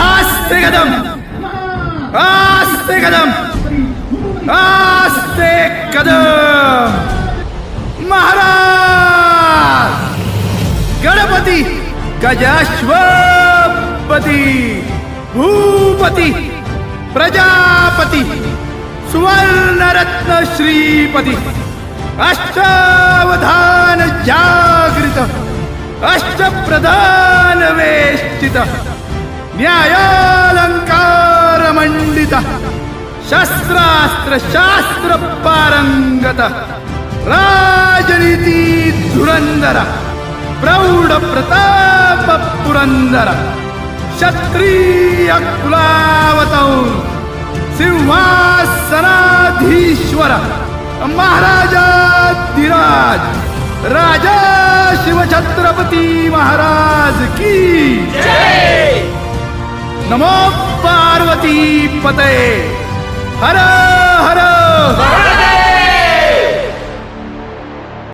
आस्ते कदम, आस्ते कदम, आस्ते कदम. महाराज गणपती गजाश्वपती भूपती प्रजापती सुवर्णरत्न श्रीपती अष्टावधान जागृत अष्टप्रधान वेष्टित न्यायालंकार मंडित शस्त्रास्त्र शास्त्र पारंगत राजनीती धुरंधर प्रौढ प्रताप पुरंदर क्षत्रिय कुलावतौर सिंहासनाधीश्वर महाराजाधिराज राजा शिवछत्रपती महाराज की जय. नमो पार्वती पतये हर